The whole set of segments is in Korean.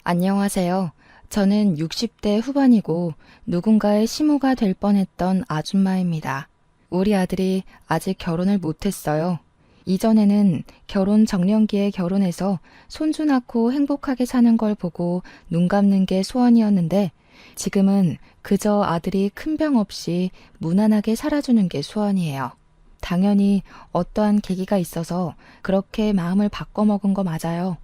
안녕하세요. 저는 60대 후반이고 누군가의 시모가 될 뻔했던 아줌마입니다. 우리 아들이 아직 결혼을 못했어요. 이전에는 결혼 정년기에 결혼해서 손주 낳고 행복하게 사는 걸 보고 눈 감는 게 소원이었는데 지금은 그저 아들이 큰 병 없이 무난하게 살아주는 게 소원이에요. 당연히 어떠한 계기가 있어서 그렇게 마음을 바꿔먹은 거 맞아요.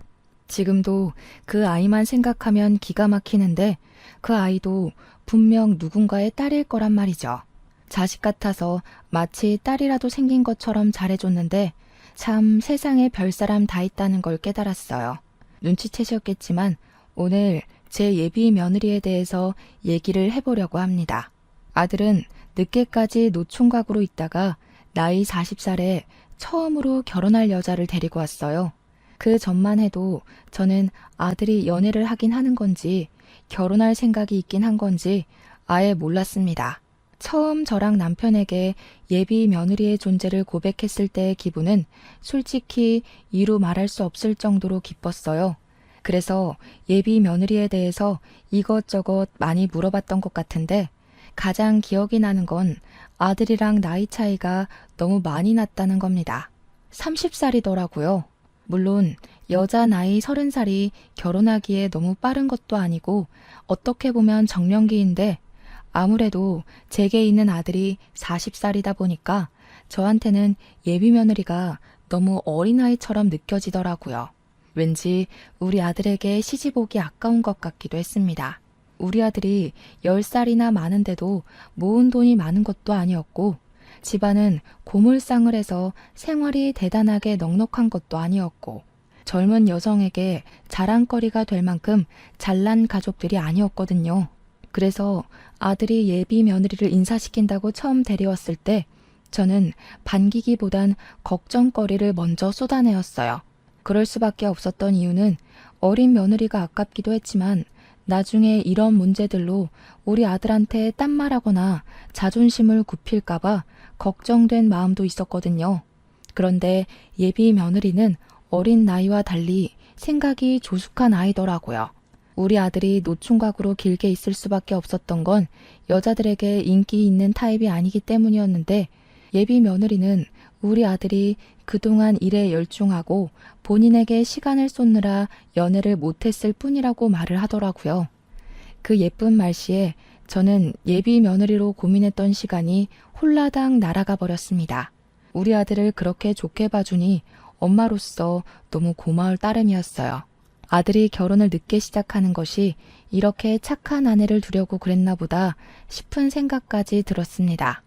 지금도 그 아이만 생각하면 기가 막히는데 그 아이도 분명 누군가의 딸일 거란 말이죠. 자식 같아서 마치 딸이라도 생긴 것처럼 잘해줬는데 참 세상에 별사람 다 있다는 걸 깨달았어요. 눈치채셨겠지만 오늘 제 예비 며느리에 대해서 얘기를 해보려고 합니다. 아들은 늦게까지 노총각으로 있다가 나이 40살에 처음으로 결혼할 여자를 데리고 왔어요. 그 전만 해도 저는 아들이 연애를 하긴 하는 건지 결혼할 생각이 있긴 한 건지 아예 몰랐습니다. 처음 저랑 남편에게 예비 며느리의 존재를 고백했을 때의 기분은 솔직히 이루 말할 수 없을 정도로 기뻤어요. 그래서 예비 며느리에 대해서 이것저것 많이 물어봤던 것 같은데 가장 기억이 나는 건 아들이랑 나이 차이가 너무 많이 났다는 겁니다. 30살이더라고요. 물론 여자 나이 30살이 결혼하기에 너무 빠른 것도 아니고 어떻게 보면 정년기인데 아무래도 제게 있는 아들이 40살이다 보니까 저한테는 예비 며느리가 너무 어린아이처럼 느껴지더라고요. 왠지 우리 아들에게 시집 오기 아까운 것 같기도 했습니다. 우리 아들이 10살이나 많은데도 모은 돈이 많은 것도 아니었고 집안은 고물상을 해서 생활이 대단하게 넉넉한 것도 아니었고 젊은 여성에게 자랑거리가 될 만큼 잘난 가족들이 아니었거든요. 그래서 아들이 예비 며느리를 인사시킨다고 처음 데려왔을 때 저는 반기기보단 걱정거리를 먼저 쏟아내었어요. 그럴 수밖에 없었던 이유는 어린 며느리가 아깝기도 했지만 나중에 이런 문제들로 우리 아들한테 딴말하거나 자존심을 굽힐까봐 걱정된 마음도 있었거든요. 그런데 예비 며느리는 어린 나이와 달리 생각이 조숙한 아이더라고요. 우리 아들이 노총각으로 길게 있을 수밖에 없었던 건 여자들에게 인기 있는 타입이 아니기 때문이었는데 예비 며느리는 우리 아들이 그동안 일에 열중하고 본인에게 시간을 쏟느라 연애를 못했을 뿐이라고 말을 하더라고요. 그 예쁜 말씨에 저는 예비 며느리로 고민했던 시간이 홀라당 날아가 버렸습니다. 우리 아들을 그렇게 좋게 봐주니 엄마로서 너무 고마울 따름이었어요. 아들이 결혼을 늦게 시작하는 것이 이렇게 착한 아내를 두려고 그랬나 보다 싶은 생각까지 들었습니다.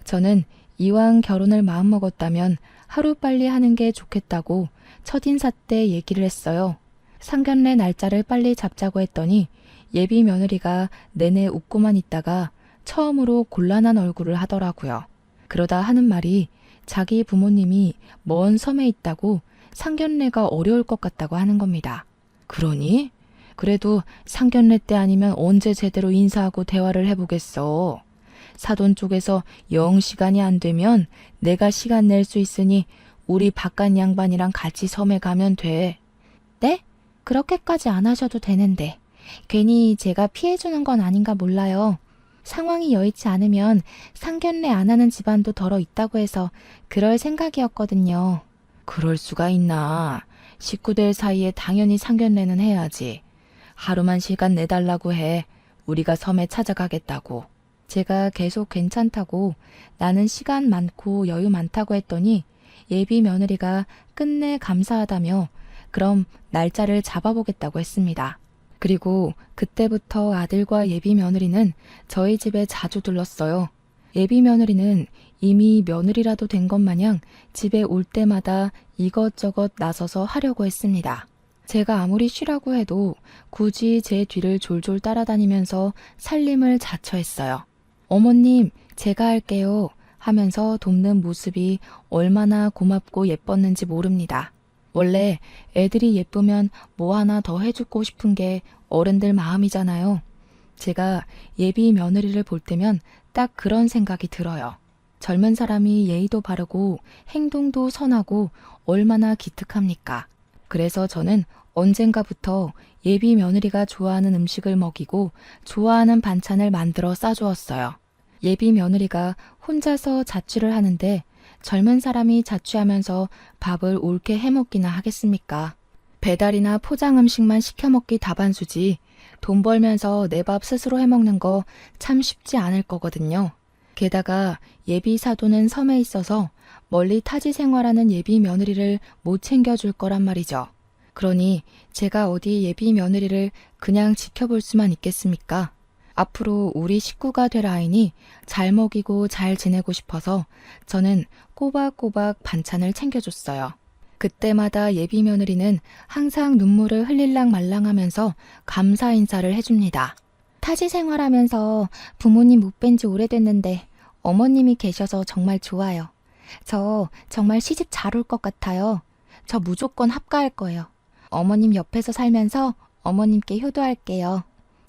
저는 이왕 결혼을 마음먹었다면 하루빨리 하는 게 좋겠다고 첫인사 때 얘기를 했어요. 상견례 날짜를 빨리 잡자고 했더니 예비 며느리가 내내 웃고만 있다가 처음으로 곤란한 얼굴을 하더라고요. 그러다 하는 말이 자기 부모님이 먼 섬에 있다고 상견례가 어려울 것 같다고 하는 겁니다. 그러니? 그래도 상견례 때 아니면 언제 제대로 인사하고 대화를 해보겠어. 사돈 쪽에서 영 시간이 안 되면 내가 시간 낼 수 있으니 우리 바깥 양반이랑 같이 섬에 가면 돼. 네? 그렇게까지 안 하셔도 되는데. 괜히 제가 피해주는 건 아닌가 몰라요. 상황이 여의치 않으면 상견례 안 하는 집안도 덜어 있다고 해서 그럴 생각이었거든요. 그럴 수가 있나. 식구들 사이에 당연히 상견례는 해야지. 하루만 시간 내달라고 해. 우리가 섬에 찾아가겠다고. 제가 계속 괜찮다고 나는 시간 많고 여유 많다고 했더니 예비 며느리가 끝내 감사하다며 그럼 날짜를 잡아보겠다고 했습니다. 그리고 그때부터 아들과 예비 며느리는 저희 집에 자주 들렀어요. 예비 며느리는 이미 며느리라도 된 것 마냥 집에 올 때마다 이것저것 나서서 하려고 했습니다. 제가 아무리 쉬라고 해도 굳이 제 뒤를 졸졸 따라다니면서 살림을 자처했어요. 어머님, 제가 할게요 하면서 돕는 모습이 얼마나 고맙고 예뻤는지 모릅니다. 원래 애들이 예쁘면 뭐 하나 더 해주고 싶은 게 어른들 마음이잖아요. 제가 예비 며느리를 볼 때면 딱 그런 생각이 들어요. 젊은 사람이 예의도 바르고 행동도 선하고 얼마나 기특합니까? 그래서 저는 언젠가부터 예비 며느리가 좋아하는 음식을 먹이고 좋아하는 반찬을 만들어 싸주었어요. 예비 며느리가 혼자서 자취를 하는데 젊은 사람이 자취하면서 밥을 옳게 해먹기나 하겠습니까? 배달이나 포장 음식만 시켜 먹기 다반수지 돈 벌면서 내 밥 스스로 해먹는 거 참 쉽지 않을 거거든요. 게다가 예비 사도는 섬에 있어서 멀리 타지 생활하는 예비 며느리를 못 챙겨줄 거란 말이죠. 그러니 제가 어디 예비 며느리를 그냥 지켜볼 수만 있겠습니까? 앞으로 우리 식구가 될 아이니 잘 먹이고 잘 지내고 싶어서 저는 꼬박꼬박 반찬을 챙겨줬어요. 그때마다 예비 며느리는 항상 눈물을 흘릴랑 말랑하면서 감사 인사를 해줍니다. 타지 생활하면서 부모님 못 뵌 지 오래됐는데 어머님이 계셔서 정말 좋아요. 저 정말 시집 잘 올 것 같아요. 저 무조건 합가할 거예요. 어머님 옆에서 살면서 어머님께 효도할게요.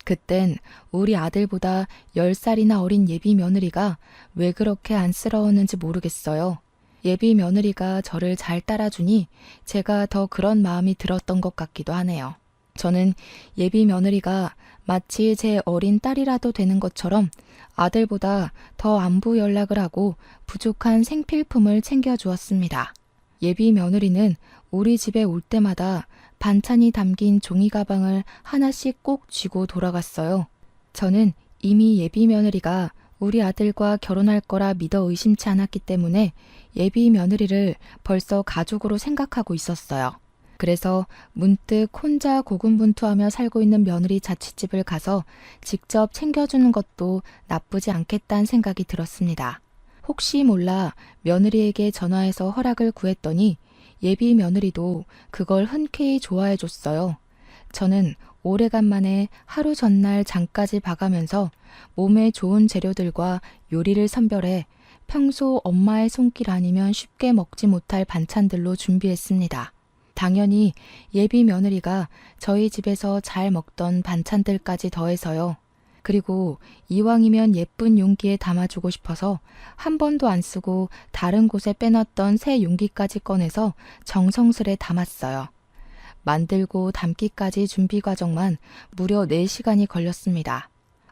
그땐 우리 아들보다 10살이나 어린 예비 며느리가 왜 그렇게 안쓰러웠는지 모르겠어요. 예비 며느리가 저를 잘 따라주니 제가 더 그런 마음이 들었던 것 같기도 하네요. 저는 예비 며느리가 마치 제 어린 딸이라도 되는 것처럼 아들보다 더 안부 연락을 하고 부족한 생필품을 챙겨주었습니다. 예비 며느리는 우리 집에 올 때마다 반찬이 담긴 종이 가방을 하나씩 꼭 쥐고 돌아갔어요. 저는 이미 예비 며느리가 우리 아들과 결혼할 거라 믿어 의심치 않았기 때문에 예비 며느리를 벌써 가족으로 생각하고 있었어요. 그래서 문득 혼자 고군분투하며 살고 있는 며느리 자취집을 가서 직접 챙겨주는 것도 나쁘지 않겠다는 생각이 들었습니다. 혹시 몰라 며느리에게 전화해서 허락을 구했더니 예비 며느리도 그걸 흔쾌히 좋아해 줬어요. 저는 오래간만에 하루 전날 장까지 봐가면서 몸에 좋은 재료들과 요리를 선별해 평소 엄마의 손길 아니면 쉽게 먹지 못할 반찬들로 준비했습니다. 당연히 예비 며느리가 저희 집에서 잘 먹던 반찬들까지 더해서요. 그리고 이왕이면 예쁜 용기에 담아주고 싶어서 한 번도 안 쓰고 다른 곳에 빼놨던 새 용기까지 꺼내서 정성스레 담았어요. 만들고 담기까지 준비 과정만 무려 4시간이 걸렸습니다.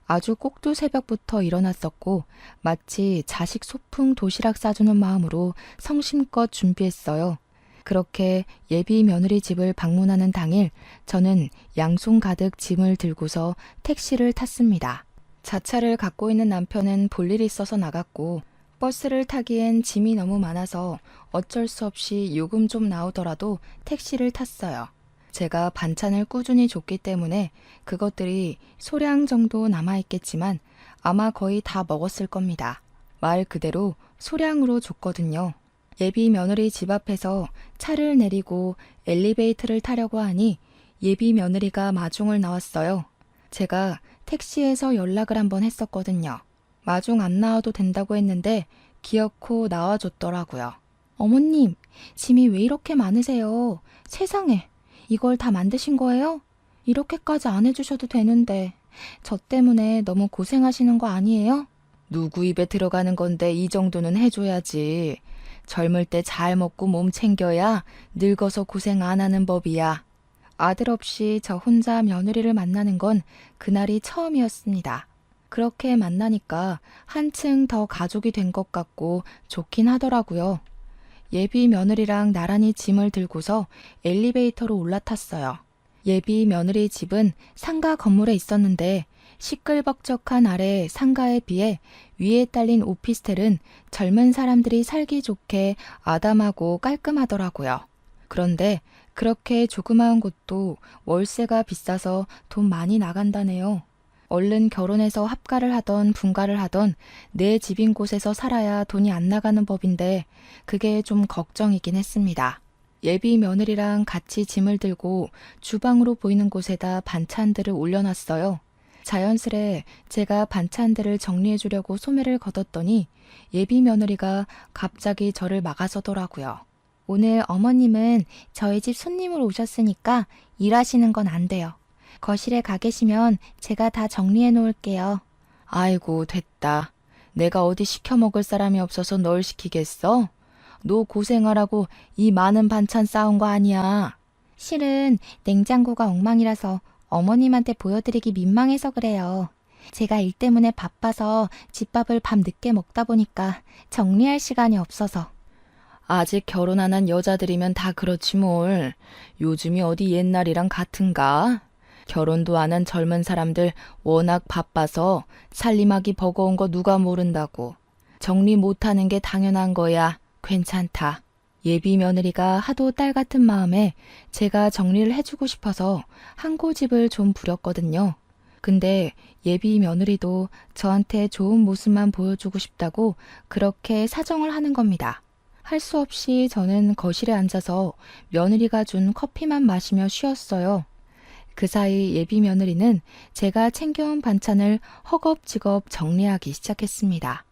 아주 꼭두 새벽부터 일어났었고 마치 자식 소풍 도시락 싸주는 마음으로 성심껏 준비했어요. 그렇게 예비 며느리 집을 방문하는 당일 저는 양손 가득 짐을 들고서 택시를 탔습니다. 자차를 갖고 있는 남편은 볼 일이 있어서 나갔고 버스를 타기엔 짐이 너무 많아서 어쩔 수 없이 요금 좀 나오더라도 택시를 탔어요. 제가 반찬을 꾸준히 줬기 때문에 그것들이 소량 정도 남아있겠지만 아마 거의 다 먹었을 겁니다. 말 그대로 소량으로 줬거든요. 예비 며느리 집 앞에서 차를 내리고 엘리베이터를 타려고 하니 예비 며느리가 마중을 나왔어요. 제가 택시에서 연락을 한번 했었거든요. 마중 안 나와도 된다고 했는데 기어코 나와줬더라고요. 어머님, 짐이 왜 이렇게 많으세요? 세상에, 이걸 다 만드신 거예요? 이렇게까지 안 해주셔도 되는데 저 때문에 너무 고생하시는 거 아니에요? 누구 입에 들어가는 건데 이 정도는 해줘야지. 젊을 때 잘 먹고 몸 챙겨야 늙어서 고생 안 하는 법이야. 아들 없이 저 혼자 며느리를 만나는 건 그날이 처음이었습니다. 그렇게 만나니까 한층 더 가족이 된 것 같고 좋긴 하더라고요. 예비 며느리랑 나란히 짐을 들고서 엘리베이터로 올라탔어요. 예비 며느리 집은 상가 건물에 있었는데 시끌벅적한 아래 상가에 비해 위에 딸린 오피스텔은 젊은 사람들이 살기 좋게 아담하고 깔끔하더라고요. 그런데 그렇게 조그마한 곳도 월세가 비싸서 돈 많이 나간다네요. 얼른 결혼해서 합가를 하던 분가를 하던 내 집인 곳에서 살아야 돈이 안 나가는 법인데 그게 좀 걱정이긴 했습니다. 예비 며느리랑 같이 짐을 들고 주방으로 보이는 곳에다 반찬들을 올려놨어요. 자연스레 제가 반찬들을 정리해 주려고 소매를 걷었더니 예비 며느리가 갑자기 저를 막아서더라고요. 오늘 어머님은 저희 집 손님으로 오셨으니까 일하시는 건 안 돼요. 거실에 가 계시면 제가 다 정리해 놓을게요. 아이고 됐다. 내가 어디 시켜 먹을 사람이 없어서 널 시키겠어? 너 고생하라고 이 많은 반찬 싸온 거 아니야. 실은 냉장고가 엉망이라서 어머님한테 보여드리기 민망해서 그래요. 제가 일 때문에 바빠서 집밥을 밤 늦게 먹다 보니까 정리할 시간이 없어서. 아직 결혼 안 한 여자들이면 다 그렇지 뭘. 요즘이 어디 옛날이랑 같은가? 결혼도 안 한 젊은 사람들 워낙 바빠서 살림하기 버거운 거 누가 모른다고. 정리 못하는 게 당연한 거야. 괜찮다. 예비 며느리가 하도 딸 같은 마음에 제가 정리를 해주고 싶어서 한 고집을 좀 부렸거든요. 근데 예비 며느리도 저한테 좋은 모습만 보여주고 싶다고 그렇게 사정을 하는 겁니다. 할 수 없이 저는 거실에 앉아서 며느리가 준 커피만 마시며 쉬었어요. 그 사이 예비 며느리는 제가 챙겨온 반찬을 허겁지겁 정리하기 시작했습니다.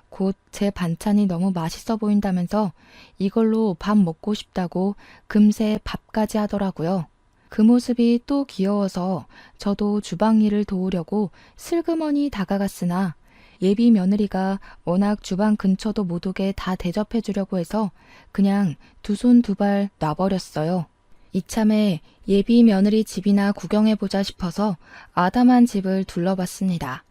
곧 제 반찬이 너무 맛있어 보인다면서 이걸로 밥 먹고 싶다고 금세 밥까지 하더라고요. 그 모습이 또 귀여워서 저도 주방 일을 도우려고 슬그머니 다가갔으나 예비 며느리가 워낙 주방 근처도 못 오게 다 대접해 주려고 해서 그냥 두 손 두 발 놔버렸어요. 이참에 예비 며느리 집이나 구경해보자 싶어서 아담한 집을 둘러봤습니다.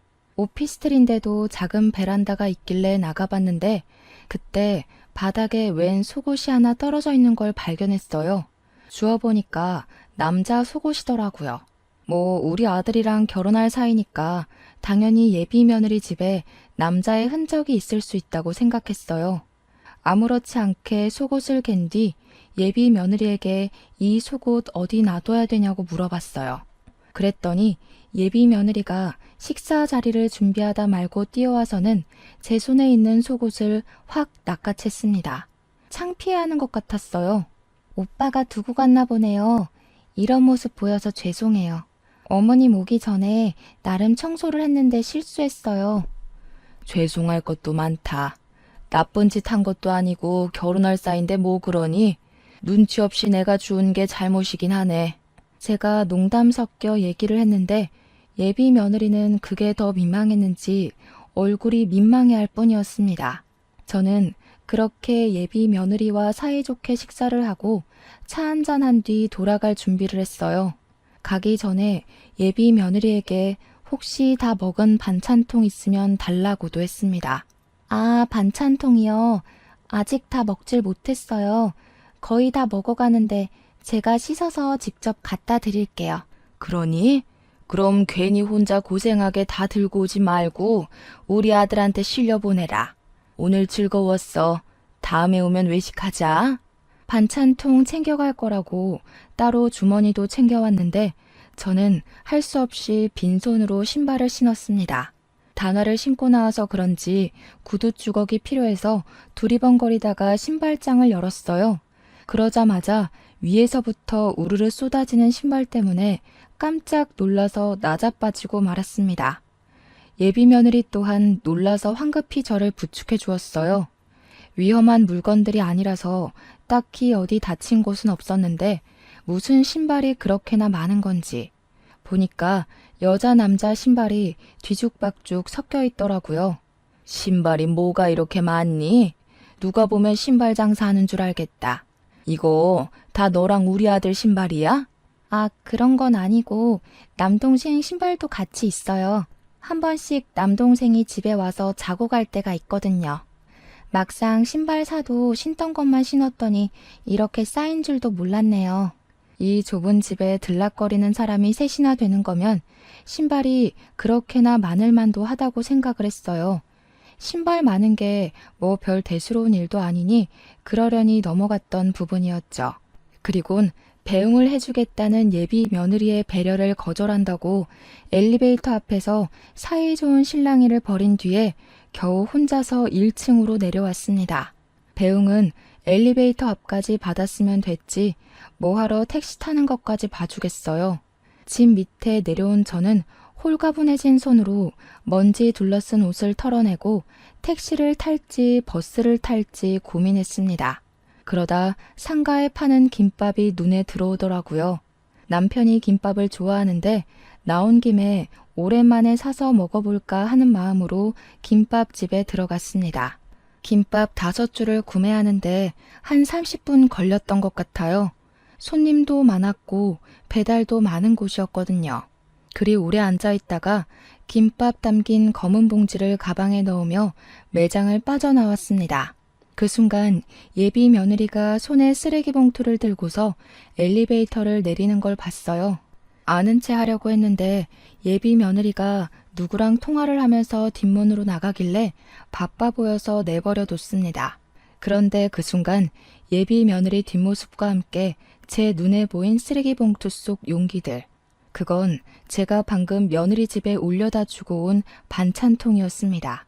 오피스텔인데도 작은 베란다가 있길래 나가봤는데 그때 바닥에 웬 속옷이 하나 떨어져 있는 걸 발견했어요. 주워보니까 남자 속옷이더라고요. 뭐 우리 아들이랑 결혼할 사이니까 당연히 예비 며느리 집에 남자의 흔적이 있을 수 있다고 생각했어요. 아무렇지 않게 속옷을 갠 뒤 예비 며느리에게 이 속옷 어디 놔둬야 되냐고 물어봤어요. 그랬더니 예비 며느리가 식사 자리를 준비하다 말고 뛰어와서는 제 손에 있는 속옷을 확 낚아챘습니다. 창피해하는 것 같았어요. 오빠가 두고 갔나 보네요. 이런 모습 보여서 죄송해요. 어머님 오기 전에 나름 청소를 했는데 실수했어요. 죄송할 것도 많다. 나쁜 짓 한 것도 아니고 결혼할 사이인데 뭐 그러니? 눈치 없이 내가 주운 게 잘못이긴 하네. 제가 농담 섞여 얘기를 했는데 예비 며느리는 그게 더 민망했는지 얼굴이 민망해할 뿐이었습니다. 저는 그렇게 예비 며느리와 사이좋게 식사를 하고 차 한잔한 뒤 돌아갈 준비를 했어요. 가기 전에 예비 며느리에게 혹시 다 먹은 반찬통 있으면 달라고도 했습니다. 아, 반찬통이요. 아직 다 먹질 못했어요. 거의 다 먹어가는데 제가 씻어서 직접 갖다 드릴게요. 그러니? 그럼 괜히 혼자 고생하게 다 들고 오지 말고 우리 아들한테 실려보내라. 오늘 즐거웠어. 다음에 오면 외식하자. 반찬통 챙겨갈 거라고 따로 주머니도 챙겨왔는데 저는 할 수 없이 빈손으로 신발을 신었습니다. 단화를 신고 나와서 그런지 구두 주걱이 필요해서 두리번거리다가 신발장을 열었어요. 그러자마자 위에서부터 우르르 쏟아지는 신발 때문에 깜짝 놀라서 나자빠지고 말았습니다. 예비 며느리 또한 놀라서 황급히 저를 부축해 주었어요. 위험한 물건들이 아니라서 딱히 어디 다친 곳은 없었는데 무슨 신발이 그렇게나 많은 건지 보니까 여자 남자 신발이 뒤죽박죽 섞여 있더라고요. 신발이 뭐가 이렇게 많니? 누가 보면 신발 장사하는 줄 알겠다. 이거 다 너랑 우리 아들 신발이야? 아, 그런 건 아니고 남동생 신발도 같이 있어요. 한 번씩 남동생이 집에 와서 자고 갈 때가 있거든요. 막상 신발 사도 신던 것만 신었더니 이렇게 쌓인 줄도 몰랐네요. 이 좁은 집에 들락거리는 사람이 셋이나 되는 거면 신발이 그렇게나 많을 만도 하다고 생각을 했어요. 신발 많은 게 뭐 별 대수로운 일도 아니니 그러려니 넘어갔던 부분이었죠. 그리곤 배웅을 해주겠다는 예비 며느리의 배려를 거절한다고 엘리베이터 앞에서 사이좋은 실랑이를 벌인 뒤에 겨우 혼자서 1층으로 내려왔습니다. 배웅은 엘리베이터 앞까지 받았으면 됐지 뭐하러 택시 타는 것까지 봐주겠어요. 집 밑에 내려온 저는 홀가분해진 손으로 먼지 둘러쓴 옷을 털어내고 택시를 탈지 버스를 탈지 고민했습니다. 그러다 상가에 파는 김밥이 눈에 들어오더라고요. 남편이 김밥을 좋아하는데 나온 김에 오랜만에 사서 먹어볼까 하는 마음으로 김밥집에 들어갔습니다. 김밥 5줄을 구매하는데 한 30분 걸렸던 것 같아요. 손님도 많았고 배달도 많은 곳이었거든요. 그리 오래 앉아 있다가 김밥 담긴 검은 봉지를 가방에 넣으며 매장을 빠져나왔습니다. 그 순간 예비 며느리가 손에 쓰레기 봉투를 들고서 엘리베이터를 내리는 걸 봤어요. 아는 체 하려고 했는데 예비 며느리가 누구랑 통화를 하면서 뒷문으로 나가길래 바빠 보여서 내버려 뒀습니다. 그런데 그 순간 예비 며느리 뒷모습과 함께 제 눈에 보인 쓰레기 봉투 속 용기들. 그건 제가 방금 며느리 집에 올려다 주고 온 반찬통이었습니다.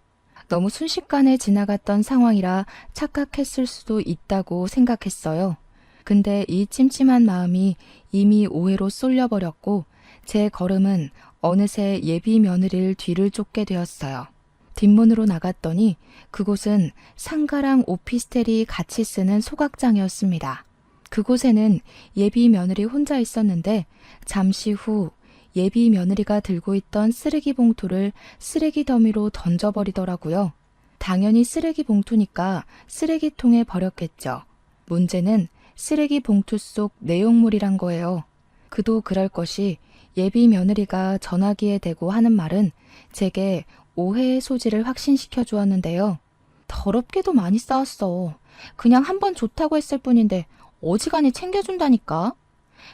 너무 순식간에 지나갔던 상황이라 착각했을 수도 있다고 생각했어요. 근데 이 찜찜한 마음이 이미 오해로 쏠려버렸고 제 걸음은 어느새 예비 며느리를 뒤를 쫓게 되었어요. 뒷문으로 나갔더니 그곳은 상가랑 오피스텔이 같이 쓰는 소각장이었습니다. 그곳에는 예비 며느리 혼자 있었는데 잠시 후 예비 며느리가 들고 있던 쓰레기 봉투를 쓰레기 더미로 던져버리더라고요. 당연히 쓰레기 봉투니까 쓰레기통에 버렸겠죠. 문제는 쓰레기 봉투 속 내용물이란 거예요. 그도 그럴 것이 예비 며느리가 전화기에 대고 하는 말은 제게 오해의 소지를 확신시켜 주었는데요. 더럽게도 많이 싸웠어. 그냥 한 번 좋다고 했을 뿐인데 어지간히 챙겨준다니까.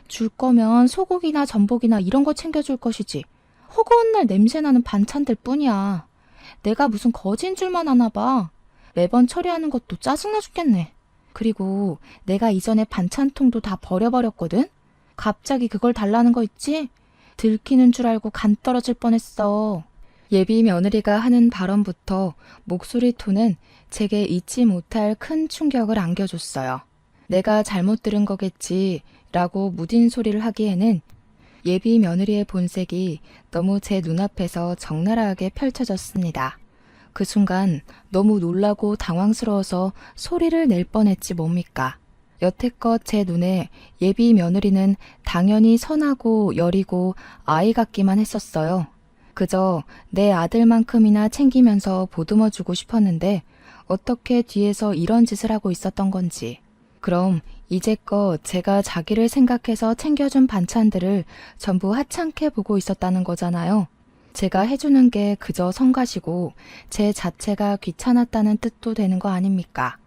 줄 거면 소고기나 전복이나 이런 거 챙겨줄 것이지. 허구한 날 냄새나는 반찬들 뿐이야. 내가 무슨 거지인 줄만 아나 봐. 매번 처리하는 것도 짜증나 죽겠네. 그리고 내가 이전에 반찬통도 다 버려버렸거든? 갑자기 그걸 달라는 거 있지? 들키는 줄 알고 간 떨어질 뻔했어. 예비 며느리가 하는 발언부터 목소리 톤은 제게 잊지 못할 큰 충격을 안겨줬어요. 내가 잘못 들은 거겠지 라고 무딘 소리를 하기에는 예비 며느리의 본색이 너무 제 눈앞에서 적나라하게 펼쳐졌습니다. 그 순간 너무 놀라고 당황스러워서 소리를 낼 뻔했지 뭡니까. 여태껏 제 눈에 예비 며느리는 당연히 선하고 여리고 아이 같기만 했었어요. 그저 내 아들만큼이나 챙기면서 보듬어주고 싶었는데 어떻게 뒤에서 이런 짓을 하고 있었던 건지. 그럼 이제껏 제가 자기를 생각해서 챙겨준 반찬들을 전부 하찮게 보고 있었다는 거잖아요. 제가 해주는 게 그저 성가시고 제 자체가 귀찮았다는 뜻도 되는 거 아닙니까?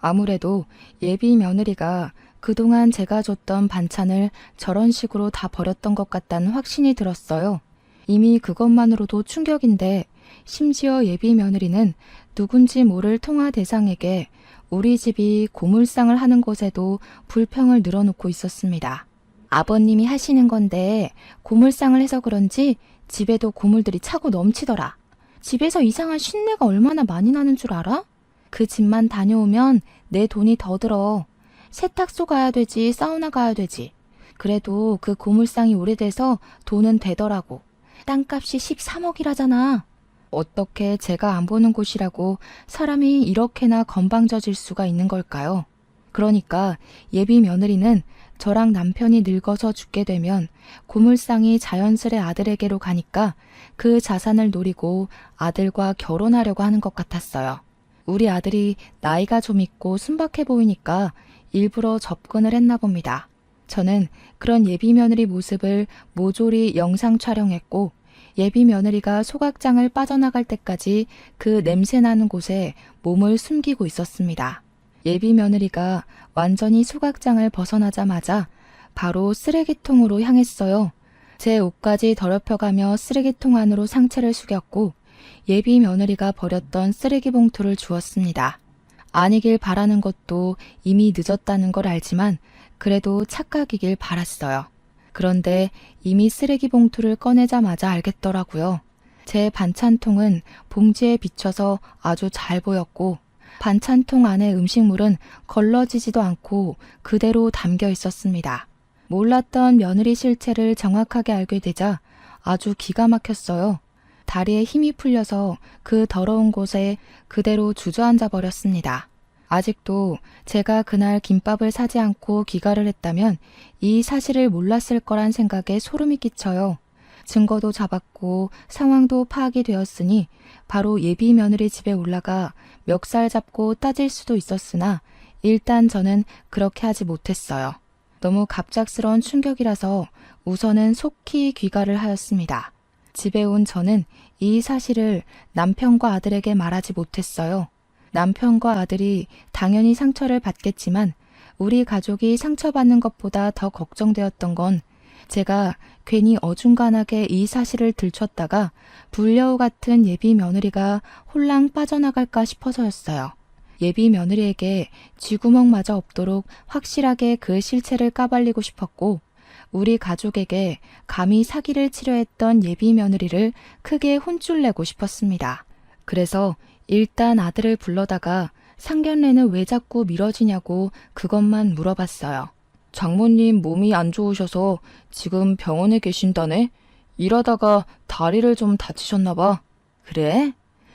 아무래도 예비 며느리가 그동안 제가 줬던 반찬을 저런 식으로 다 버렸던 것 같다는 확신이 들었어요. 이미 그것만으로도 충격인데 심지어 예비 며느리는 누군지 모를 통화 대상에게 우리 집이 고물상을 하는 곳에도 불평을 늘어놓고 있었습니다. 아버님이 하시는 건데 고물상을 해서 그런지 집에도 고물들이 차고 넘치더라. 집에서 이상한 쉰내가 얼마나 많이 나는 줄 알아? 그 집만 다녀오면 내 돈이 더 들어. 세탁소 가야 되지, 사우나 가야 되지. 그래도 그 고물상이 오래돼서 돈은 되더라고. 땅값이 13억이라잖아. 어떻게 제가 안 보는 곳이라고 사람이 이렇게나 건방져질 수가 있는 걸까요? 그러니까 예비 며느리는 저랑 남편이 늙어서 죽게 되면 고물상이 자연스레 아들에게로 가니까 그 자산을 노리고 아들과 결혼하려고 하는 것 같았어요. 우리 아들이 나이가 좀 있고 순박해 보이니까 일부러 접근을 했나 봅니다. 저는 그런 예비 며느리 모습을 모조리 영상 촬영했고 예비 며느리가 소각장을 빠져나갈 때까지 그 냄새나는 곳에 몸을 숨기고 있었습니다. 예비 며느리가 완전히 소각장을 벗어나자마자 바로 쓰레기통으로 향했어요. 제 옷까지 더럽혀가며 쓰레기통 안으로 상체를 숙였고 예비 며느리가 버렸던 쓰레기 봉투를 주었습니다. 아니길 바라는 것도 이미 늦었다는 걸 알지만 그래도 착각이길 바랐어요. 그런데 이미 쓰레기 봉투를 꺼내자마자 알겠더라고요. 제 반찬통은 봉지에 비춰서 아주 잘 보였고 반찬통 안의 음식물은 걸러지지도 않고 그대로 담겨 있었습니다. 몰랐던 며느리 실체를 정확하게 알게 되자 아주 기가 막혔어요. 다리에 힘이 풀려서 그 더러운 곳에 그대로 주저앉아 버렸습니다. 아직도 제가 그날 김밥을 사지 않고 귀가를 했다면 이 사실을 몰랐을 거란 생각에 소름이 끼쳐요. 증거도 잡았고 상황도 파악이 되었으니 바로 예비 며느리 집에 올라가 멱살 잡고 따질 수도 있었으나 일단 저는 그렇게 하지 못했어요. 너무 갑작스러운 충격이라서 우선은 속히 귀가를 하였습니다. 집에 온 저는 이 사실을 남편과 아들에게 말하지 못했어요. 남편과 아들이 당연히 상처를 받겠지만 우리 가족이 상처받는 것보다 더 걱정되었던 건 제가 괜히 어중간하게 이 사실을 들췄다가 불려우 같은 예비 며느리가 홀랑 빠져나갈까 싶어서였어요. 예비 며느리에게 쥐구멍마저 없도록 확실하게 그 실체를 까발리고 싶었고 우리 가족에게 감히 사기를 치려 했던 예비 며느리를 크게 혼쭐 내고 싶었습니다. 그래서 일단 아들을 불러다가 상견례는 왜 자꾸 미뤄지냐고 그것만 물어봤어요. 장모님 몸이 안 좋으셔서 지금 병원에 계신다네? 일하다가 다리를 좀 다치셨나 봐. 그래?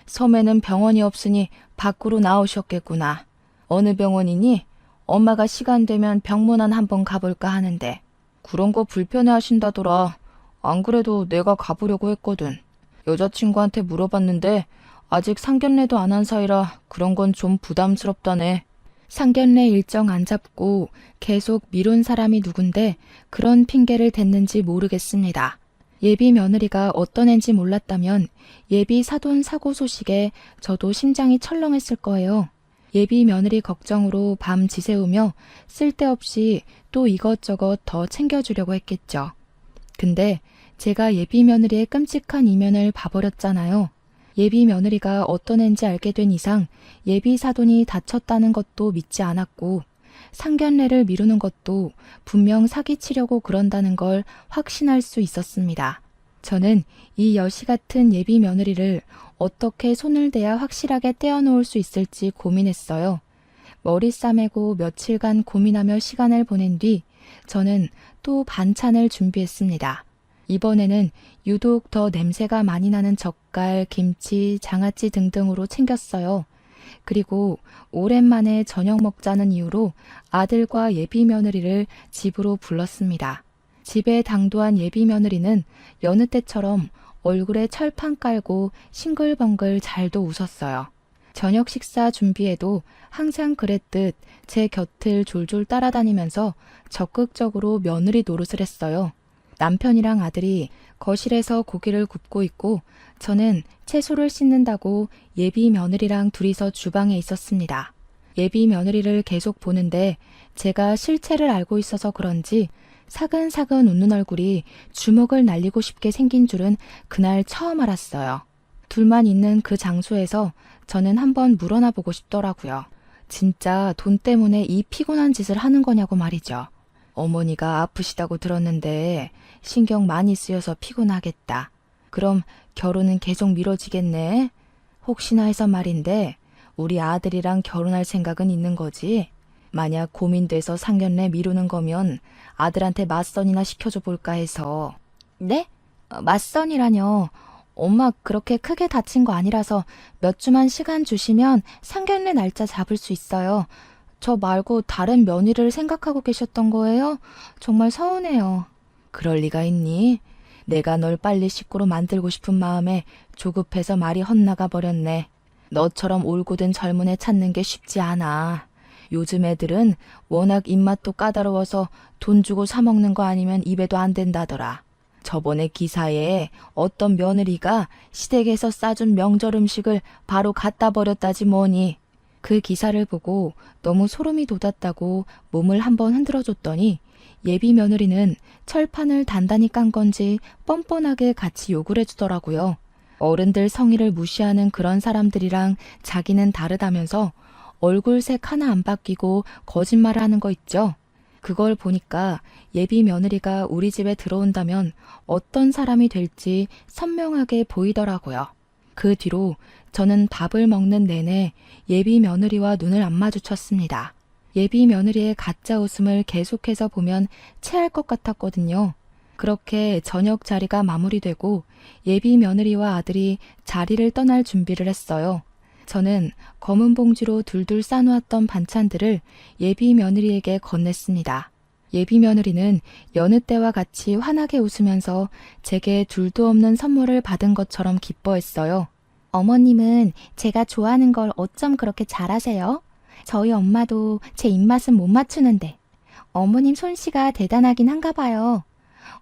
섬에는 병원이 없으니 밖으로 나오셨겠구나. 어느 병원이니? 엄마가 시간 되면 병문안 한번 가볼까 하는데. 그런 거 불편해 하신다더라. 안 그래도 내가 가보려고 했거든. 여자친구한테 물어봤는데 아직 상견례도 안 한 사이라 그런 건 좀 부담스럽다네. 상견례 일정 안 잡고 계속 미룬 사람이 누군데 그런 핑계를 댔는지 모르겠습니다. 예비 며느리가 어떤 앤지 몰랐다면 예비 사돈 사고 소식에 저도 심장이 철렁했을 거예요. 예비 며느리 걱정으로 밤 지새우며 쓸데없이 또 이것저것 더 챙겨주려고 했겠죠. 근데 제가 예비 며느리의 끔찍한 이면을 봐버렸잖아요. 예비 며느리가 어떤 앤지 알게 된 이상 예비 사돈이 다쳤다는 것도 믿지 않았고 상견례를 미루는 것도 분명 사기치려고 그런다는 걸 확신할 수 있었습니다. 저는 이 여시 같은 예비 며느리를 어떻게 손을 대야 확실하게 떼어놓을 수 있을지 고민했어요. 머리 싸매고 며칠간 고민하며 시간을 보낸 뒤 저는 또 반찬을 준비했습니다. 이번에는 유독 더 냄새가 많이 나는 젓갈, 김치, 장아찌 등등으로 챙겼어요. 그리고 오랜만에 저녁 먹자는 이유로 아들과 예비 며느리를 집으로 불렀습니다. 집에 당도한 예비 며느리는 여느 때처럼 얼굴에 철판 깔고 싱글벙글 잘도 웃었어요. 저녁 식사 준비에도 항상 그랬듯 제 곁을 졸졸 따라다니면서 적극적으로 며느리 노릇을 했어요. 남편이랑 아들이 거실에서 고기를 굽고 있고 저는 채소를 씻는다고 예비 며느리랑 둘이서 주방에 있었습니다. 예비 며느리를 계속 보는데 제가 실체를 알고 있어서 그런지 사근사근 웃는 얼굴이 주먹을 날리고 싶게 생긴 줄은 그날 처음 알았어요. 둘만 있는 그 장소에서 저는 한번 물어나 보고 싶더라고요. 진짜 돈 때문에 이 피곤한 짓을 하는 거냐고 말이죠. 어머니가 아프시다고 들었는데 신경 많이 쓰여서 피곤하겠다. 그럼 결혼은 계속 미뤄지겠네. 혹시나 해서 말인데 우리 아들이랑 결혼할 생각은 있는 거지? 만약 고민돼서 상견례 미루는 거면 아들한테 맞선이나 시켜줘 볼까 해서. 네? 맞선이라뇨. 엄마 그렇게 크게 다친 거 아니라서 몇 주만 시간 주시면 상견례 날짜 잡을 수 있어요. 저 말고 다른 며느리를 생각하고 계셨던 거예요? 정말 서운해요. 그럴 리가 있니? 내가 널 빨리 식구로 만들고 싶은 마음에 조급해서 말이 헛나가 버렸네. 너처럼 올곧은 젊은 애 찾는 게 쉽지 않아. 요즘 애들은 워낙 입맛도 까다로워서 돈 주고 사 먹는 거 아니면 입에도 안 된다더라. 저번에 기사에 어떤 며느리가 시댁에서 싸준 명절 음식을 바로 갖다 버렸다지 뭐니. 그 기사를 보고 너무 소름이 돋았다고 몸을 한번 흔들어줬더니 예비 며느리는 철판을 단단히 깐 건지 뻔뻔하게 같이 욕을 해주더라고요. 어른들 성의를 무시하는 그런 사람들이랑 자기는 다르다면서 얼굴색 하나 안 바뀌고 거짓말을 하는 거 있죠. 그걸 보니까 예비 며느리가 우리 집에 들어온다면 어떤 사람이 될지 선명하게 보이더라고요. 그 뒤로 저는 밥을 먹는 내내 예비 며느리와 눈을 안 마주쳤습니다. 예비 며느리의 가짜 웃음을 계속해서 보면 체할 것 같았거든요. 그렇게 저녁 자리가 마무리되고 예비 며느리와 아들이 자리를 떠날 준비를 했어요. 저는 검은 봉지로 둘둘 싸놓았던 반찬들을 예비 며느리에게 건넸습니다. 예비 며느리는 여느 때와 같이 환하게 웃으면서 제게 둘도 없는 선물을 받은 것처럼 기뻐했어요. 어머님은 제가 좋아하는 걸 어쩜 그렇게 잘하세요? 저희 엄마도 제 입맛은 못 맞추는데 어머님 솜씨가 대단하긴 한가 봐요.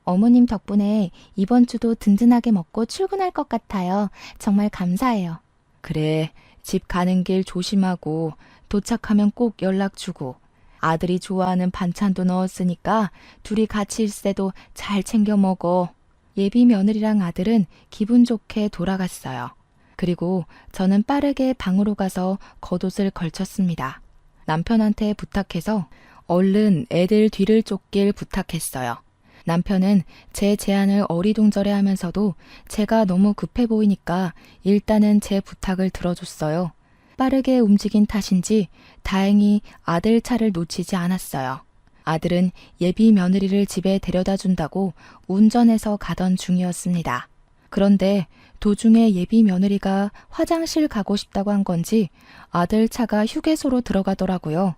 어머님 덕분에 이번 주도 든든하게 먹고 출근할 것 같아요. 정말 감사해요. 그래, 집 가는 길 조심하고 도착하면 꼭 연락 주고 아들이 좋아하는 반찬도 넣었으니까 둘이 같이 있을 때도 잘 챙겨 먹어. 예비 며느리랑 아들은 기분 좋게 돌아갔어요. 그리고 저는 빠르게 방으로 가서 겉옷을 걸쳤습니다. 남편한테 부탁해서 얼른 애들 뒤를 쫓길 부탁했어요. 남편은 제 제안을 어리둥절해 하면서도 제가 너무 급해 보이니까 일단은 제 부탁을 들어줬어요. 빠르게 움직인 탓인지 다행히 아들 차를 놓치지 않았어요. 아들은 예비 며느리를 집에 데려다 준다고 운전해서 가던 중이었습니다. 그런데 도중에 예비 며느리가 화장실 가고 싶다고 한 건지 아들 차가 휴게소로 들어가더라고요.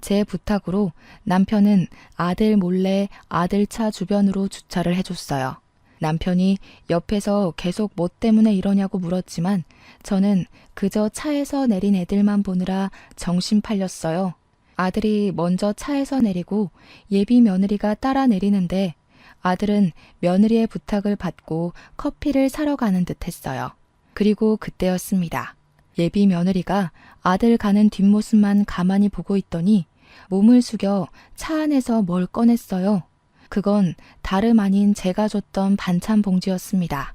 제 부탁으로 남편은 아들 몰래 아들 차 주변으로 주차를 해줬어요. 남편이 옆에서 계속 뭐 때문에 이러냐고 물었지만 저는 그저 차에서 내린 애들만 보느라 정신 팔렸어요. 아들이 먼저 차에서 내리고 예비 며느리가 따라 내리는데 아들은 며느리의 부탁을 받고 커피를 사러 가는 듯 했어요. 그리고 그때였습니다. 예비 며느리가 아들 가는 뒷모습만 가만히 보고 있더니 몸을 숙여 차 안에서 뭘 꺼냈어요. 그건 다름 아닌 제가 줬던 반찬 봉지였습니다.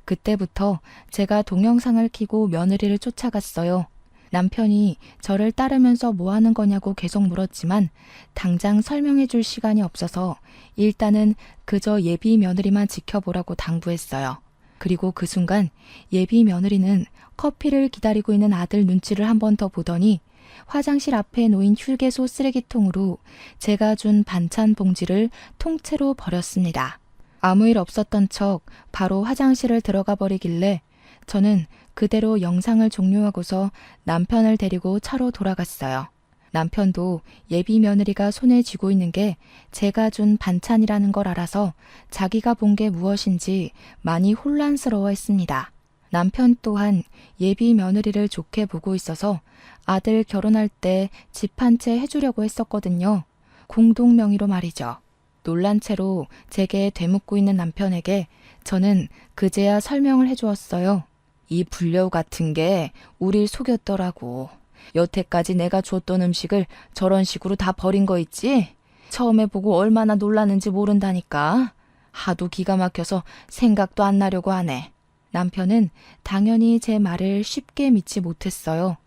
그때부터 제가 동영상을 켜고 며느리를 쫓아갔어요. 남편이 저를 따르면서 뭐 하는 거냐고 계속 물었지만 당장 설명해 줄 시간이 없어서 일단은 그저 예비 며느리만 지켜보라고 당부했어요. 그리고 그 순간 예비 며느리는 커피를 기다리고 있는 아들 눈치를 한 번 더 보더니 화장실 앞에 놓인 휴게소 쓰레기통으로 제가 준 반찬 봉지를 통째로 버렸습니다. 아무 일 없었던 척 바로 화장실을 들어가 버리길래 저는 그대로 영상을 종료하고서 남편을 데리고 차로 돌아갔어요. 남편도 예비 며느리가 손에 쥐고 있는 게 제가 준 반찬이라는 걸 알아서 자기가 본 게 무엇인지 많이 혼란스러워했습니다. 남편 또한 예비 며느리를 좋게 보고 있어서 아들 결혼할 때 집 한 채 해주려고 했었거든요. 공동 명의로 말이죠. 놀란 채로 제게 되묻고 있는 남편에게 저는 그제야 설명을 해주었어요. 이 불려우 같은 게 우릴 속였더라고. 여태까지 내가 줬던 음식을 저런 식으로 다 버린 거 있지? 처음에 보고 얼마나 놀랐는지 모른다니까. 하도 기가 막혀서 생각도 안 나려고 하네. 남편은 당연히 제 말을 쉽게 믿지 못했어요.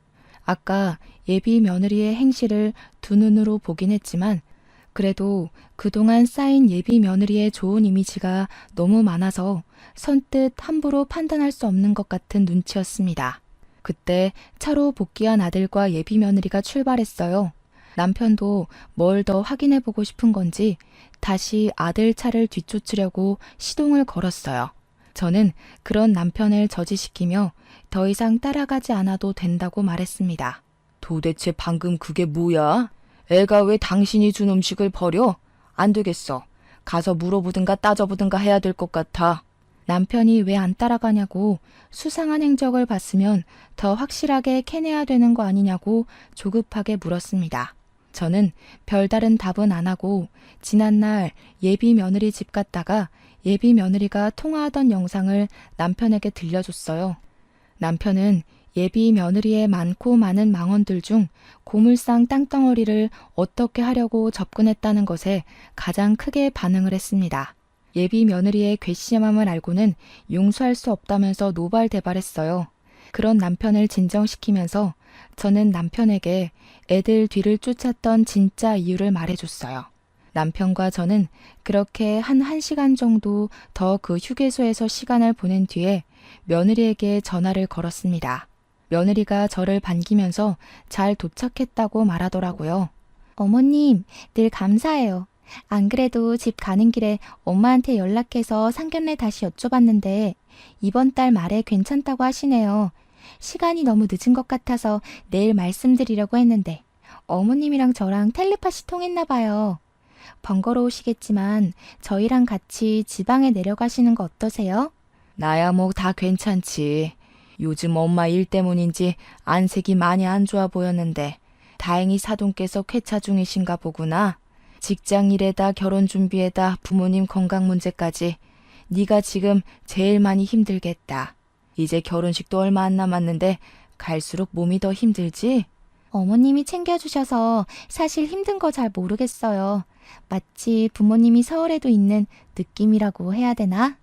아까 예비 며느리의 행실을 두 눈으로 보긴 했지만 그래도 그동안 쌓인 예비 며느리의 좋은 이미지가 너무 많아서 선뜻 함부로 판단할 수 없는 것 같은 눈치였습니다. 그때 차로 복귀한 아들과 예비 며느리가 출발했어요. 남편도 뭘 더 확인해 보고 싶은 건지 다시 아들 차를 뒤쫓으려고 시동을 걸었어요. 저는 그런 남편을 저지시키며 더 이상 따라가지 않아도 된다고 말했습니다. 도대체 방금 그게 뭐야? 애가 왜 당신이 준 음식을 버려? 안 되겠어. 가서 물어보든가 따져보든가 해야 될 것 같아. 남편이 왜 안 따라가냐고 수상한 행적을 봤으면 더 확실하게 캐내야 되는 거 아니냐고 조급하게 물었습니다. 저는 별다른 답은 안 하고 지난날 예비 며느리 집 갔다가 예비 며느리가 통화하던 영상을 남편에게 들려줬어요. 남편은 예비 며느리의 많고 많은 망언들 중 고물상 땅덩어리를 어떻게 하려고 접근했다는 것에 가장 크게 반응을 했습니다. 예비 며느리의 괘씸함을 알고는 용서할 수 없다면서 노발대발했어요. 그런 남편을 진정시키면서 저는 남편에게 애들 뒤를 쫓았던 진짜 이유를 말해줬어요. 남편과 저는 그렇게 한 1시간 정도 더 그 휴게소에서 시간을 보낸 뒤에 며느리에게 전화를 걸었습니다. 며느리가 저를 반기면서 잘 도착했다고 말하더라고요. 어머님, 늘 감사해요. 안 그래도 집 가는 길에 엄마한테 연락해서 상견례 다시 여쭤봤는데 이번 달 말에 괜찮다고 하시네요. 시간이 너무 늦은 것 같아서 내일 말씀드리려고 했는데 어머님이랑 저랑 텔레파시 통했나 봐요. 번거로우시겠지만 저희랑 같이 지방에 내려가시는 거 어떠세요? 나야 뭐 다 괜찮지. 요즘 엄마 일 때문인지 안색이 많이 안 좋아 보였는데 다행히 사돈께서 쾌차 중이신가 보구나. 직장 일에다 결혼 준비에다 부모님 건강 문제까지 네가 지금 제일 많이 힘들겠다. 이제 결혼식도 얼마 안 남았는데 갈수록 몸이 더 힘들지? 어머님이 챙겨주셔서 사실 힘든 거 잘 모르겠어요. 마치 부모님이 서울에도 있는 느낌이라고 해야 되나?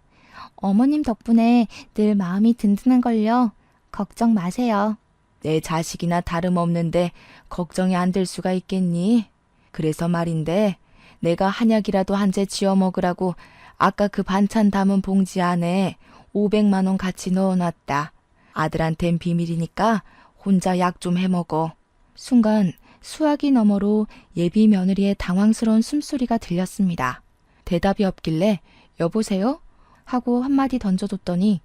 어머님 덕분에 늘 마음이 든든한걸요. 걱정 마세요. 내 자식이나 다름없는데 걱정이 안 될 수가 있겠니? 그래서 말인데 내가 한약이라도 한 재 지어 먹으라고 아까 그 반찬 담은 봉지 안에 500만 원 같이 넣어놨다. 아들한텐 비밀이니까 혼자 약 좀 해먹어. 순간 수화기 너머로 예비 며느리의 당황스러운 숨소리가 들렸습니다. 대답이 없길래 여보세요? 하고 한마디 던져줬더니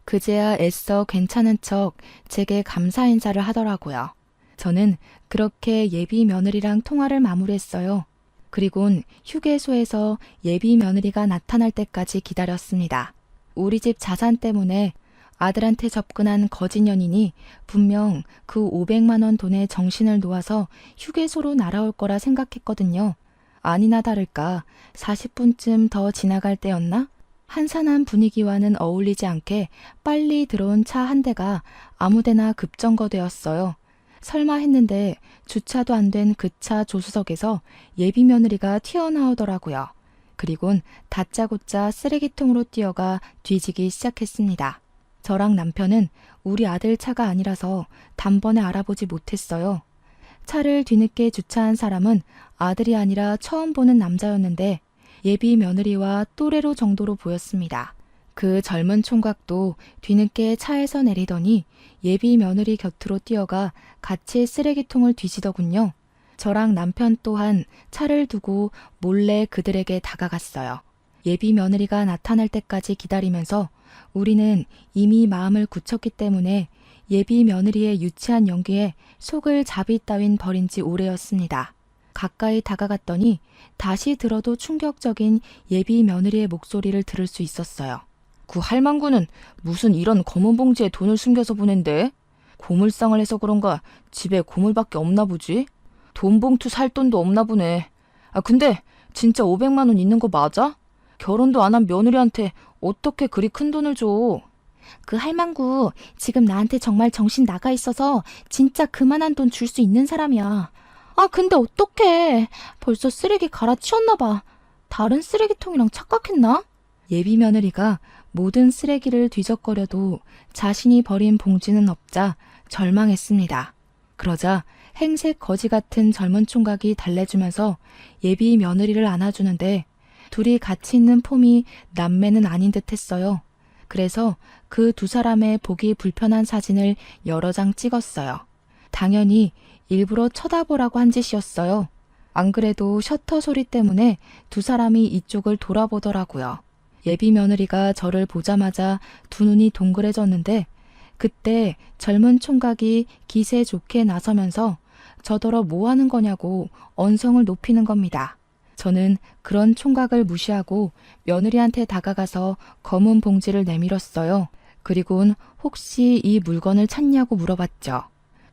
그제야 애써 괜찮은 척 제게 감사 인사를 하더라고요. 저는 그렇게 예비 며느리랑 통화를 마무리했어요. 그리곤 휴게소에서 예비 며느리가 나타날 때까지 기다렸습니다. 우리 집 자산 때문에 아들한테 접근한 거짓 연인이 분명 그 500만 원 돈에 정신을 놓아서 휴게소로 날아올 거라 생각했거든요. 아니나 다를까 40분쯤 더 지나갈 때였나? 한산한 분위기와는 어울리지 않게 빨리 들어온 차 한 대가 아무데나 급정거되었어요. 설마 했는데 주차도 안 된 그 차 조수석에서 예비 며느리가 튀어나오더라고요. 그리곤 다짜고짜 쓰레기통으로 뛰어가 뒤지기 시작했습니다. 저랑 남편은 우리 아들 차가 아니라서 단번에 알아보지 못했어요. 차를 뒤늦게 주차한 사람은 아들이 아니라 처음 보는 남자였는데 예비 며느리와 또래로 정도로 보였습니다. 그 젊은 총각도 뒤늦게 차에서 내리더니 예비 며느리 곁으로 뛰어가 같이 쓰레기통을 뒤지더군요. 저랑 남편 또한 차를 두고 몰래 그들에게 다가갔어요. 예비 며느리가 나타날 때까지 기다리면서 우리는 이미 마음을 굳혔기 때문에 예비 며느리의 유치한 연기에 속을 자비 따윈 버린 지 오래였습니다. 가까이 다가갔더니 다시 들어도 충격적인 예비 며느리의 목소리를 들을 수 있었어요. 그 할망구는 무슨 이런 검은 봉지에 돈을 숨겨서 보낸대? 고물상을 해서 그런가 집에 고물밖에 없나 보지? 돈 봉투 살 돈도 없나 보네. 아 근데 진짜 500만 원 있는 거 맞아? 결혼도 안 한 며느리한테 어떻게 그리 큰 돈을 줘? 그 할망구 지금 나한테 정말 정신 나가 있어서 진짜 그만한 돈 줄 수 있는 사람이야. 아 근데 어떡해. 벌써 쓰레기 갈아치웠나 봐. 다른 쓰레기통이랑 착각했나? 예비 며느리가 모든 쓰레기를 뒤적거려도 자신이 버린 봉지는 없자 절망했습니다. 그러자 행색 거지 같은 젊은 총각이 달래주면서 예비 며느리를 안아주는데 둘이 같이 있는 폼이 남매는 아닌 듯 했어요. 그래서 그 두 사람의 보기 불편한 사진을 여러 장 찍었어요. 당연히 일부러 쳐다보라고 한 짓이었어요. 안 그래도 셔터 소리 때문에 두 사람이 이쪽을 돌아보더라고요. 예비 며느리가 저를 보자마자 두 눈이 동그래졌는데 그때 젊은 총각이 기세 좋게 나서면서 저더러 뭐 하는 거냐고 언성을 높이는 겁니다. 저는 그런 총각을 무시하고 며느리한테 다가가서 검은 봉지를 내밀었어요. 그리곤 혹시 이 물건을 찾냐고 물어봤죠.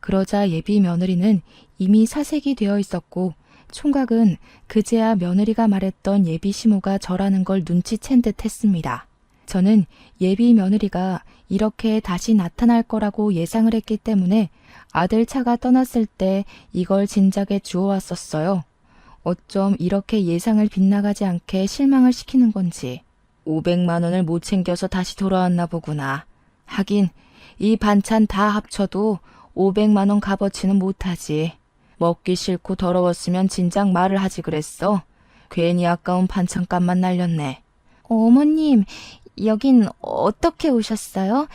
그러자 예비 며느리는 이미 사색이 되어 있었고 총각은 그제야 며느리가 말했던 예비 시모가 저라는 걸 눈치챈 듯 했습니다. 저는 예비 며느리가 이렇게 다시 나타날 거라고 예상을 했기 때문에 아들 차가 떠났을 때 이걸 진작에 주워왔었어요. 어쩜 이렇게 예상을 빗나가지 않게 실망을 시키는 건지. 500만 원을 못 챙겨서 다시 돌아왔나 보구나. 하긴 이 반찬 다 합쳐도 500만 원 값어치는 못하지. 먹기 싫고 더러웠으면 진작 말을 하지 그랬어. 괜히 아까운 반찬값만 날렸네. 어머님, 여긴 어떻게 오셨어요?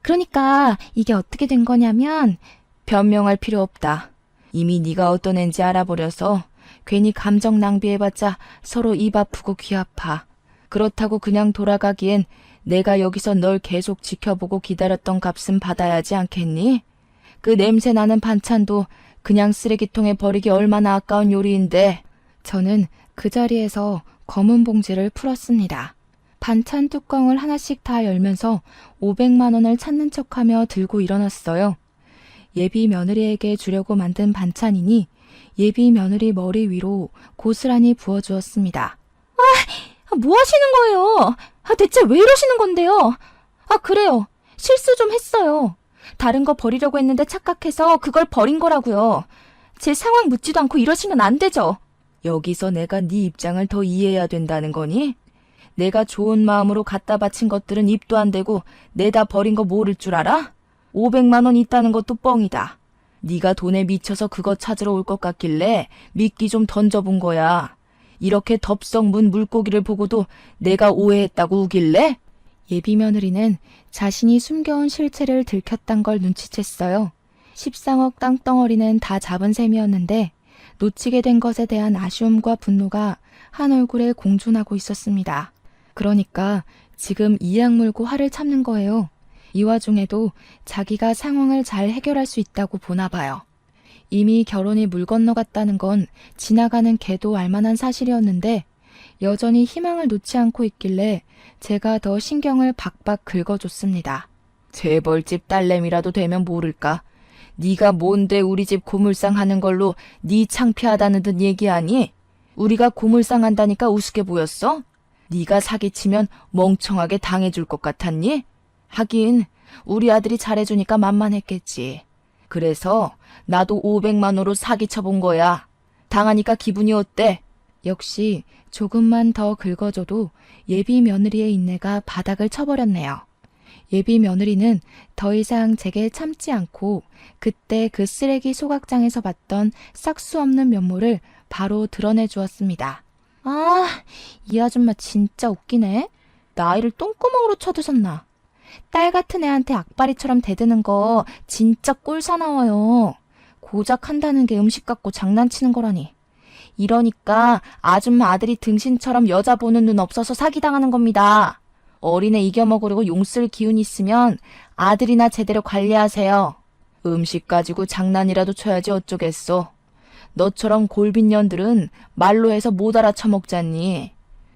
그러니까 이게 어떻게 된 거냐면 변명할 필요 없다. 이미 네가 어떤 앤지 알아버려서 괜히 감정 낭비해봤자 서로 입 아프고 귀 아파. 그렇다고 그냥 돌아가기엔 내가 여기서 널 계속 지켜보고 기다렸던 값은 받아야지 않겠니? 그 냄새 나는 반찬도 그냥 쓰레기통에 버리기 얼마나 아까운 요리인데. 저는 그 자리에서 검은 봉지를 풀었습니다. 반찬 뚜껑을 하나씩 다 열면서 500만 원을 찾는 척하며 들고 일어났어요. 예비 며느리에게 주려고 만든 반찬이니 예비 며느리 머리 위로 고스란히 부어주었습니다. 뭐 하시는 거예요? 대체 왜 이러시는 건데요? 그래요. 실수 좀 했어요. 다른 거 버리려고 했는데 착각해서 그걸 버린 거라고요. 제 상황 묻지도 않고 이러시면 안 되죠. 여기서 내가 네 입장을 더 이해해야 된다는 거니? 내가 좋은 마음으로 갖다 바친 것들은 입도 안 대고 내다 버린 거 모를 줄 알아? 500만 원 있다는 것도 뻥이다. 네가 돈에 미쳐서 그거 찾으러 올 것 같길래 미끼 좀 던져본 거야. 이렇게 덥석 문 물고기를 보고도 내가 오해했다고 우길래? 예비 며느리는 자신이 숨겨온 실체를 들켰단 걸 눈치챘어요. 13억 땅덩어리는 다 잡은 셈이었는데 놓치게 된 것에 대한 아쉬움과 분노가 한 얼굴에 공존하고 있었습니다. 그러니까 지금 이악 물고 화를 참는 거예요. 이 와중에도 자기가 상황을 잘 해결할 수 있다고 보나 봐요. 이미 결혼이 물 건너갔다는 건 지나가는 개도 알만한 사실이었는데 여전히 희망을 놓지 않고 있길래 제가 더 신경을 박박 긁어줬습니다. 재벌집 딸내미라도 되면 모를까. 네가 뭔데 우리 집 고물상 하는 걸로 네 창피하다는 듯 얘기하니? 우리가 고물상 한다니까 우습게 보였어? 네가 사기치면 멍청하게 당해줄 것 같았니? 하긴 우리 아들이 잘해주니까 만만했겠지. 그래서 나도 500만 원으로 사기쳐본 거야. 당하니까 기분이 어때? 역시 조금만 더 긁어줘도 예비 며느리의 인내가 바닥을 쳐버렸네요. 예비 며느리는 더 이상 제게 참지 않고 그때 그 쓰레기 소각장에서 봤던 싹수 없는 면모를 바로 드러내 주었습니다. 이 아줌마 진짜 웃기네. 나이를 똥구멍으로 쳐드셨나. 딸 같은 애한테 악바리처럼 대드는 거 진짜 꼴사나워요. 고작 한다는 게 음식 갖고 장난치는 거라니. 이러니까 아줌마 아들이 등신처럼 여자 보는 눈 없어서 사기당하는 겁니다. 어린애 이겨먹으려고 용쓸 기운 있으면 아들이나 제대로 관리하세요. 음식 가지고 장난이라도 쳐야지 어쩌겠어. 너처럼 골빈년들은 말로 해서 못 알아쳐먹잖니.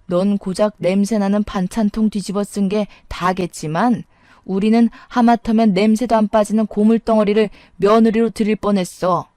넌 고작 냄새나는 반찬통 뒤집어 쓴 게 다겠지만 우리는 하마터면 냄새도 안 빠지는 고물덩어리를 며느리로 드릴 뻔했어.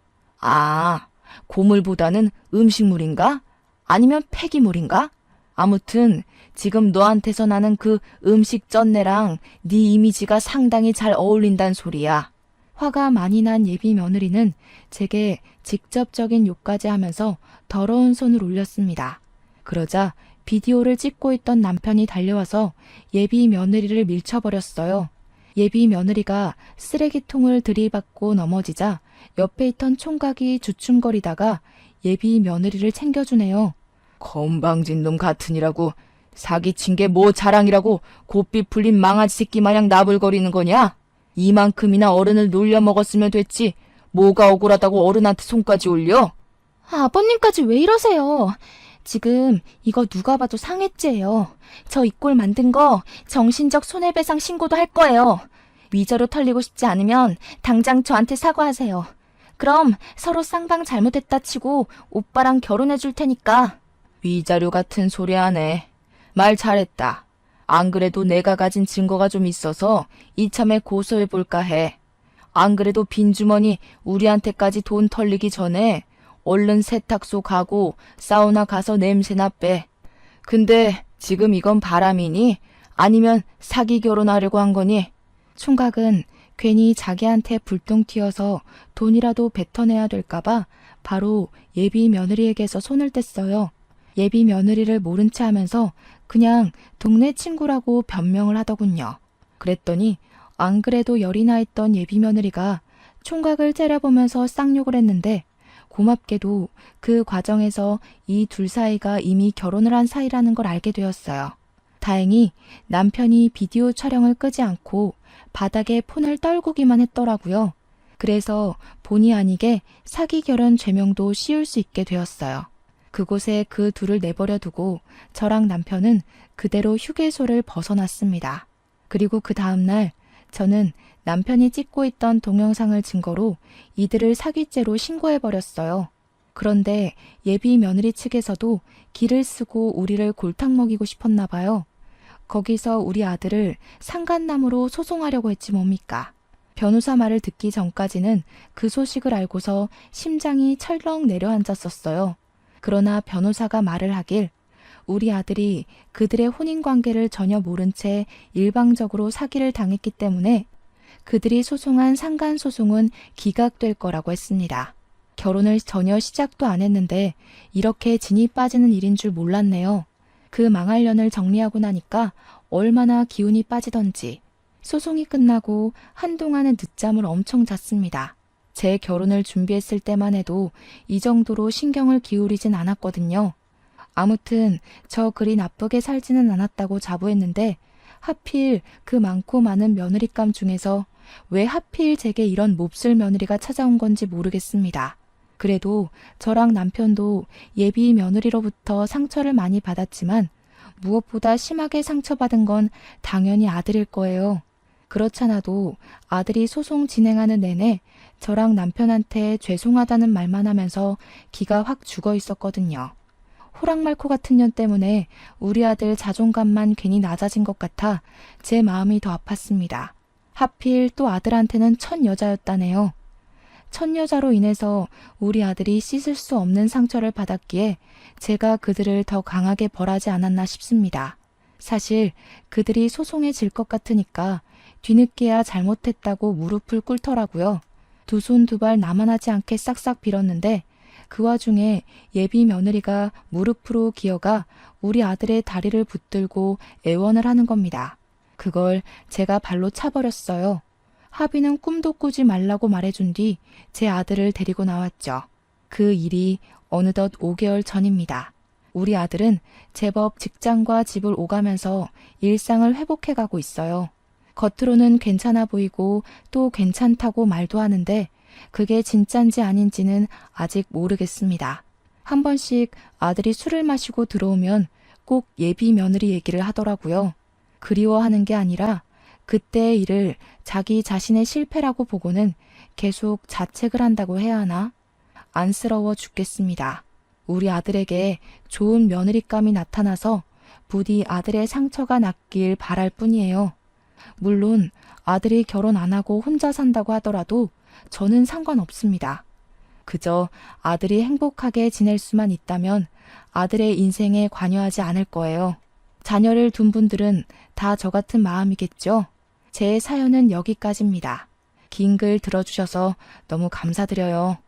고물보다는 음식물인가? 아니면 폐기물인가? 아무튼 지금 너한테서 나는 그 음식 쩐내랑 네 이미지가 상당히 잘 어울린단 소리야. 화가 많이 난 예비 며느리는 제게 직접적인 욕까지 하면서 더러운 손을 올렸습니다. 그러자 비디오를 찍고 있던 남편이 달려와서 예비 며느리를 밀쳐버렸어요. 예비 며느리가 쓰레기통을 들이받고 넘어지자 옆에 있던 총각이 주춤거리다가 예비 며느리를 챙겨주네요. 건방진 놈 같으니라고 사기친 게 뭐 자랑이라고 곱비 풀린 망아지 새끼 마냥 나불거리는 거냐? 이만큼이나 어른을 놀려먹었으면 됐지 뭐가 억울하다고 어른한테 손까지 올려? 아버님까지 왜 이러세요? 지금 이거 누가 봐도 상해죄예요. 저 이 꼴 만든 거 정신적 손해배상 신고도 할 거예요. 위자료 털리고 싶지 않으면 당장 저한테 사과하세요. 그럼 서로 쌍방 잘못했다 치고 오빠랑 결혼해 줄 테니까. 위자료 같은 소리 하네. 말 잘했다. 안 그래도 내가 가진 증거가 좀 있어서 이참에 고소해볼까 해. 안 그래도 빈주머니 우리한테까지 돈 털리기 전에 얼른 세탁소 가고 사우나 가서 냄새나 빼. 근데 지금 이건 바람이니? 아니면 사기 결혼하려고 한 거니? 총각은 괜히 자기한테 불똥 튀어서 돈이라도 뱉어내야 될까봐 바로 예비 며느리에게서 손을 뗐어요. 예비 며느리를 모른 체 하면서 그냥 동네 친구라고 변명을 하더군요. 그랬더니 안 그래도 열이 나 있던 예비 며느리가 총각을 째려보면서 쌍욕을 했는데 고맙게도 그 과정에서 이 둘 사이가 이미 결혼을 한 사이라는 걸 알게 되었어요. 다행히 남편이 비디오 촬영을 끄지 않고 바닥에 폰을 떨구기만 했더라고요. 그래서 본의 아니게 사기 결혼 죄명도 씌울 수 있게 되었어요. 그곳에 그 둘을 내버려 두고 저랑 남편은 그대로 휴게소를 벗어났습니다. 그리고 그 다음날 저는 남편이 찍고 있던 동영상을 증거로 이들을 사기죄로 신고해버렸어요. 그런데 예비 며느리 측에서도 기를 쓰고 우리를 골탕 먹이고 싶었나 봐요. 거기서 우리 아들을 상간남으로 소송하려고 했지 뭡니까. 변호사 말을 듣기 전까지는 그 소식을 알고서 심장이 철렁 내려앉았었어요. 그러나 변호사가 말을 하길 우리 아들이 그들의 혼인관계를 전혀 모른 채 일방적으로 사기를 당했기 때문에 그들이 소송한 상간소송은 기각될 거라고 했습니다. 결혼을 전혀 시작도 안 했는데 이렇게 진이 빠지는 일인 줄 몰랐네요. 그 망할 년을 정리하고 나니까 얼마나 기운이 빠지던지. 소송이 끝나고 한동안은 늦잠을 엄청 잤습니다. 제 결혼을 준비했을 때만 해도 이 정도로 신경을 기울이진 않았거든요. 아무튼 저 그리 나쁘게 살지는 않았다고 자부했는데 하필 그 많고 많은 며느리감 중에서 왜 하필 제게 이런 몹쓸 며느리가 찾아온 건지 모르겠습니다. 그래도 저랑 남편도 예비 며느리로부터 상처를 많이 받았지만 무엇보다 심하게 상처받은 건 당연히 아들일 거예요. 그렇잖아도 아들이 소송 진행하는 내내 저랑 남편한테 죄송하다는 말만 하면서 기가 확 죽어 있었거든요. 호랑말코 같은 년 때문에 우리 아들 자존감만 괜히 낮아진 것 같아 제 마음이 더 아팠습니다. 하필 또 아들한테는 첫 여자였다네요. 첫 여자로 인해서 우리 아들이 씻을 수 없는 상처를 받았기에 제가 그들을 더 강하게 벌하지 않았나 싶습니다. 사실 그들이 소송에 질 것 같으니까 뒤늦게야 잘못했다고 무릎을 꿇더라고요. 두 손 두 발 나만하지 않게 싹싹 빌었는데 그 와중에 예비 며느리가 무릎으로 기어가 우리 아들의 다리를 붙들고 애원을 하는 겁니다. 그걸 제가 발로 차버렸어요. 하비는 꿈도 꾸지 말라고 말해준 뒤 제 아들을 데리고 나왔죠. 그 일이 어느덧 5개월 전입니다. 우리 아들은 제법 직장과 집을 오가면서 일상을 회복해가고 있어요. 겉으로는 괜찮아 보이고 또 괜찮다고 말도 하는데 그게 진짠지 아닌지는 아직 모르겠습니다. 한 번씩 아들이 술을 마시고 들어오면 꼭 예비 며느리 얘기를 하더라고요. 그리워하는 게 아니라 그때의 일을 자기 자신의 실패라고 보고는 계속 자책을 한다고 해야 하나? 안쓰러워 죽겠습니다. 우리 아들에게 좋은 며느리감이 나타나서 부디 아들의 상처가 낫길 바랄 뿐이에요. 물론 아들이 결혼 안 하고 혼자 산다고 하더라도 저는 상관없습니다. 그저 아들이 행복하게 지낼 수만 있다면 아들의 인생에 관여하지 않을 거예요. 자녀를 둔 분들은 다 저 같은 마음이겠죠? 제 사연은 여기까지입니다. 긴 글 들어주셔서 너무 감사드려요.